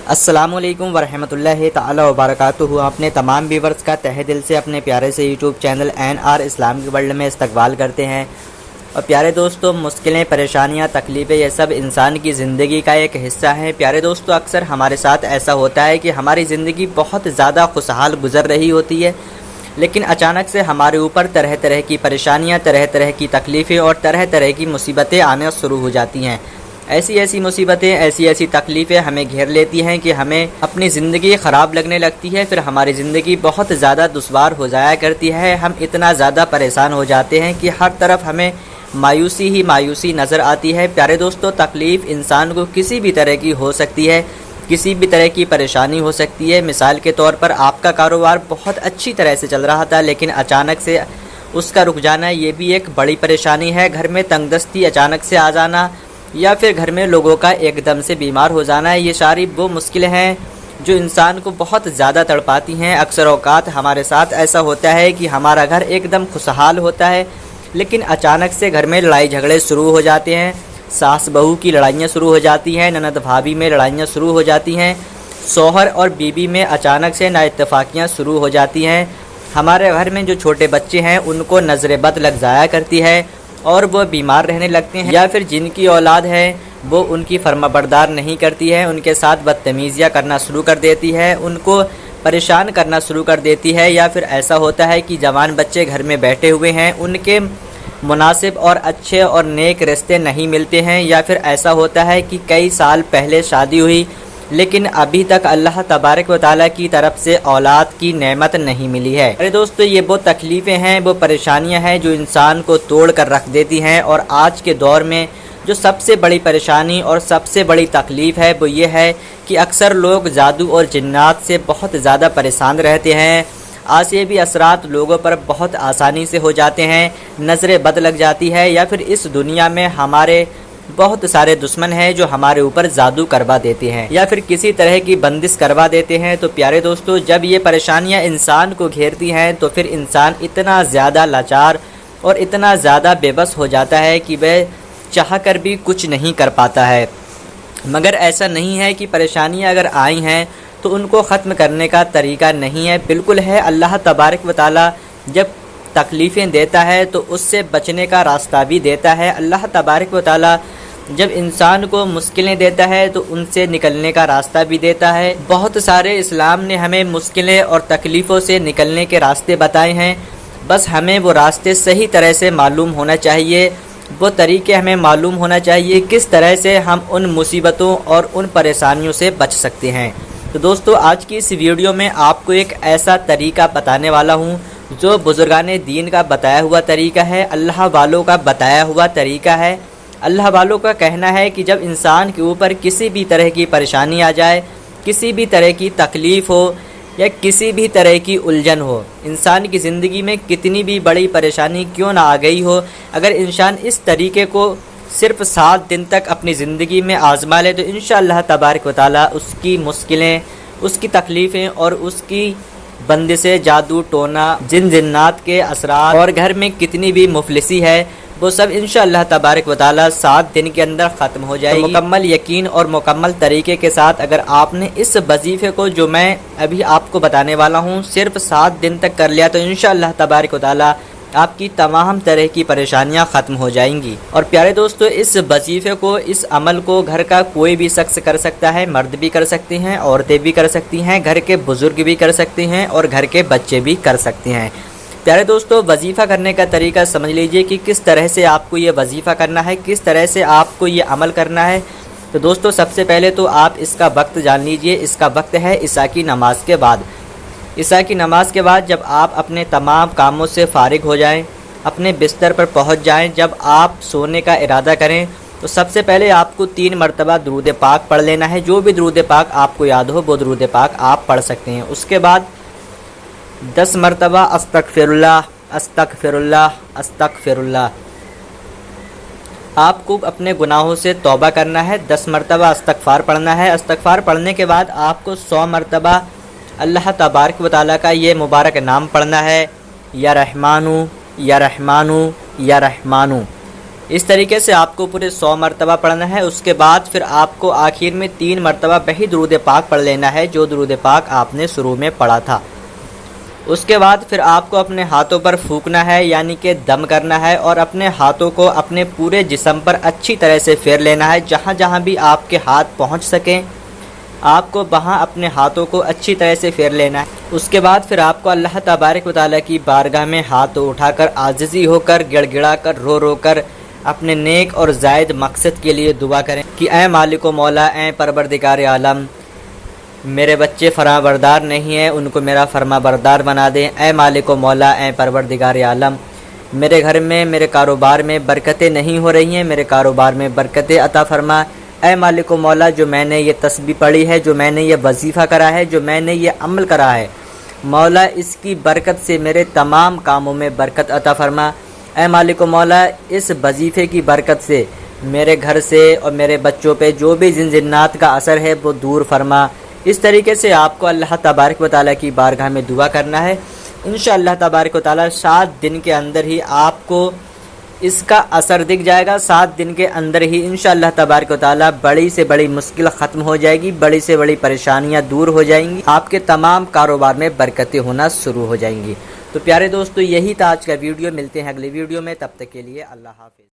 السلام علیکم ورحمۃ اللہ تعالی وبرکاتہ۔ اپنے تمام ویورز کا تہہ دل سے اپنے پیارے سے YouTube channel NR Islamic world میں استقبال کرتے ہیں۔ اور پیارے دوستو، مشکلیں، پریشانیاں، تکلیفیں، یہ سب انسان کی زندگی کا ایک حصہ ہیں۔ پیارے دوستو، اکثر ہمارے ساتھ ایسا ہوتا ہے کہ ہماری زندگی بہت زیادہ خوشحال گزر رہی ہوتی ہے، لیکن اچانک سے ہمارے اوپر طرح طرح کی پریشانیاں، طرح طرح کی تکلیفیں اور طرح طرح کی مصیبتیں آنا شروع ہو جاتی ہیں۔ ایسی مصیبتیں، ایسی تکلیفیں ہمیں گھیر لیتی ہیں کہ ہمیں اپنی زندگی خراب لگنے لگتی ہے، پھر ہماری زندگی بہت زیادہ دشوار ہو جایا کرتی ہے۔ ہم اتنا زیادہ پریشان ہو جاتے ہیں کہ ہر طرف ہمیں مایوسی نظر آتی ہے۔ پیارے دوستو، تکلیف انسان کو کسی بھی طرح کی ہو سکتی ہے، کسی بھی طرح کی پریشانی ہو سکتی ہے۔ مثال کے طور پر آپ کا کاروبار بہت اچھی طرح سے چل رہا تھا، لیکن اچانک سے اس کا رک جانا، یہ بھی ایک بڑی پریشانی ہے۔ گھر میں تنگ دستی اچانک سے آ جانا، یا پھر گھر میں لوگوں کا ایک دم سے بیمار ہو جانا، یہ ساری وہ مشکلیں ہیں جو انسان کو بہت زیادہ تڑپاتی ہیں۔ اکثر اوقات ہمارے ساتھ ایسا ہوتا ہے کہ ہمارا گھر ایک دم خوشحال ہوتا ہے، لیکن اچانک سے گھر میں لڑائی جھگڑے شروع ہو جاتے ہیں، ساس بہو کی لڑائیاں شروع ہو جاتی ہیں، نند بھابھی میں لڑائیاں شروع ہو جاتی ہیں، شوہر اور بیوی میں اچانک سے نااتفاقیاں شروع ہو جاتی ہیں۔ ہمارے گھر میں جو چھوٹے بچے ہیں ان کو نظر بد لگ جایا کرتی ہے اور وہ بیمار رہنے لگتے ہیں، یا پھر جن کی اولاد ہے وہ ان کی فرما بردار نہیں کرتی ہے، ان کے ساتھ بدتمیزیاں کرنا شروع کر دیتی ہے، ان کو پریشان کرنا شروع کر دیتی ہے، یا پھر ایسا ہوتا ہے کہ جوان بچے گھر میں بیٹھے ہوئے ہیں، ان کے مناسب اور اچھے اور نیک رشتے نہیں ملتے ہیں، یا پھر ایسا ہوتا ہے کہ کئی سال پہلے شادی ہوئی لیکن ابھی تک اللہ تبارک و تعالیٰ کی طرف سے اولاد کی نعمت نہیں ملی ہے۔ ارے دوستو، یہ وہ تکلیفیں ہیں، وہ پریشانیاں ہیں جو انسان کو توڑ کر رکھ دیتی ہیں۔ اور آج کے دور میں جو سب سے بڑی پریشانی اور سب سے بڑی تکلیف ہے وہ یہ ہے کہ اکثر لوگ جادو اور جنات سے بہت زیادہ پریشان رہتے ہیں۔ آسیبی اثرات لوگوں پر بہت آسانی سے ہو جاتے ہیں، نظر بد لگ جاتی ہے، یا پھر اس دنیا میں ہمارے بہت سارے دشمن ہیں جو ہمارے اوپر جادو کروا دیتے ہیں، یا پھر کسی طرح کی بندش کروا دیتے ہیں۔ تو پیارے دوستو، جب یہ پریشانیاں انسان کو گھیرتی ہیں تو پھر انسان اتنا زیادہ لاچار اور اتنا زیادہ بے بس ہو جاتا ہے کہ وہ چاہ کر بھی کچھ نہیں کر پاتا ہے۔ مگر ایسا نہیں ہے کہ پریشانیاں اگر آئی ہیں تو ان کو ختم کرنے کا طریقہ نہیں ہے، بالکل ہے۔ اللہ تبارک و تعالیٰ جب تکلیفیں دیتا ہے تو اس سے بچنے کا راستہ بھی دیتا ہے۔ اللہ تبارک و تعالیٰ جب انسان کو مشکلیں دیتا ہے تو ان سے نکلنے کا راستہ بھی دیتا ہے۔ بہت سارے اسلام نے ہمیں مشکلیں اور تکلیفوں سے نکلنے کے راستے بتائے ہیں، بس ہمیں وہ راستے صحیح طرح سے معلوم ہونا چاہیے، وہ طریقے ہمیں معلوم ہونا چاہیے کس طرح سے ہم ان مصیبتوں اور ان پریشانیوں سے بچ سکتے ہیں۔ تو دوستو، آج کی اس ویڈیو میں آپ کو ایک ایسا طریقہ بتانے والا ہوں جو بزرگان دین کا بتایا ہوا طریقہ ہے، اللہ والوں کا بتایا ہوا طریقہ ہے۔ اللہ والوں کا کہنا ہے کہ جب انسان کے اوپر کسی بھی طرح کی پریشانی آ جائے، کسی بھی طرح کی تکلیف ہو یا کسی بھی طرح کی الجھن ہو، انسان کی زندگی میں کتنی بھی بڑی پریشانی کیوں نہ آ گئی ہو، اگر انسان اس طریقے کو صرف 7 دن تک اپنی زندگی میں آزما لے تو انشاءاللہ تبارک و تعالیٰ اس کی مشکلیں، اس کی تکلیفیں اور اس کی بندشیں، جادو ٹونا، جن جنات کے اثرات اور گھر میں کتنی بھی مفلسی ہے، وہ سب انشاءاللہ تبارک و تعالیٰ 7 دن کے اندر ختم ہو جائے گی۔ مکمل یقین اور مکمل طریقے کے ساتھ اگر آپ نے اس وظیفے کو جو میں ابھی آپ کو بتانے والا ہوں صرف 7 دن تک کر لیا تو انشاءاللہ تبارک و تعالیٰ آپ کی تمام طرح کی پریشانیاں ختم ہو جائیں گی۔ اور پیارے دوستو، اس وظیفے کو، اس عمل کو گھر کا کوئی بھی شخص کر سکتا ہے، مرد بھی کر سکتے ہیں، عورتیں بھی کر سکتی ہیں، گھر کے بزرگ بھی کر سکتے ہیں اور گھر کے بچے بھی کر سکتے ہیں۔ پیارے دوستو، وظیفہ کرنے کا طریقہ سمجھ لیجئے کہ کس طرح سے آپ کو یہ وظیفہ کرنا ہے، کس طرح سے آپ کو یہ عمل کرنا ہے۔ تو دوستو، سب سے پہلے تو آپ اس کا وقت جان لیجئے، اس کا وقت ہے عشاء کی نماز کے بعد۔ عشاء کی نماز کے بعد جب آپ اپنے تمام کاموں سے فارغ ہو جائیں، اپنے بستر پر پہنچ جائیں، جب آپ سونے کا ارادہ کریں تو سب سے پہلے آپ کو 3 مرتبہ درود پاک پڑھ لینا ہے۔ جو بھی درود پاک آپ کو یاد ہو وہ درود پاک آپ پڑھ سکتے ہیں۔ اس کے بعد 10 مرتبہ استغفر اللہ، استغفر اللہ، استغفر اللہ۔ آپ کو اپنے گناہوں سے توبہ کرنا ہے، 10 مرتبہ استغفار پڑھنا ہے۔ استغفار پڑھنے کے بعد آپ کو 100 مرتبہ اللہ تبارک و تعالیٰ کا یہ مبارک نام پڑھنا ہے، یا رحمانو، یا رحمانو، یا رحمانو۔ اس طریقے سے آپ کو پورے 100 مرتبہ پڑھنا ہے۔ اس کے بعد پھر آپ کو آخر میں 3 مرتبہ وہی درود پاک پڑھ لینا ہے جو درود پاک آپ نے شروع میں پڑھا تھا۔ اس کے بعد پھر آپ کو اپنے ہاتھوں پر پھونکنا ہے، یعنی کہ دم کرنا ہے، اور اپنے ہاتھوں کو اپنے پورے جسم پر اچھی طرح سے پھیر لینا ہے۔ جہاں جہاں بھی آپ کے ہاتھ پہنچ سکیں آپ کو وہاں اپنے ہاتھوں کو اچھی طرح سے پھیر لینا ہے۔ اس کے بعد پھر آپ کو اللہ تبارک و تعالیٰ کی بارگاہ میں ہاتھ اٹھا کر عاجزی ہو کر، گڑ گڑا کر، رو رو کر اپنے نیک اور زائد مقصد کے لیے دعا کریں کہ اے مالک و مولا، اے پروردگار عالم، میرے بچے فرما بردار نہیں ہیں، ان کو میرا فرما بردار بنا دیں۔ اے مالک و مولا، اے پروردگار عالم، میرے گھر میں، میرے کاروبار میں برکتیں نہیں ہو رہی ہیں، میرے کاروبار میں برکتیں عطا فرما۔ اے مالک و مولا، جو میں نے یہ تسبیح پڑھی ہے، جو میں نے یہ وظیفہ کرا ہے، جو میں نے یہ عمل کرا ہے، مولا اس کی برکت سے میرے تمام کاموں میں برکت عطا فرما۔ اے مالک و مولا، اس وظیفے کی برکت سے میرے گھر سے اور میرے بچوں پہ جو بھی جنات کا اثر ہے وہ دور فرما۔ اس طریقے سے آپ کو اللہ تبارک و تعالیٰ کی بارگاہ میں دعا کرنا ہے۔ انشاءاللہ تبارک و تعالیٰ 7 دن کے اندر ہی آپ کو اس کا اثر دکھ جائے گا۔ 7 دن کے اندر ہی انشاءاللہ تبارک و تعالیٰ بڑی سے بڑی مشکل ختم ہو جائے گی، بڑی سے بڑی پریشانیاں دور ہو جائیں گی، آپ کے تمام کاروبار میں برکتیں ہونا شروع ہو جائیں گی۔ تو پیارے دوستو، یہی تھا آج کا ویڈیو۔ ملتے ہیں اگلی ویڈیو میں، تب تک کے لیے اللہ حافظ۔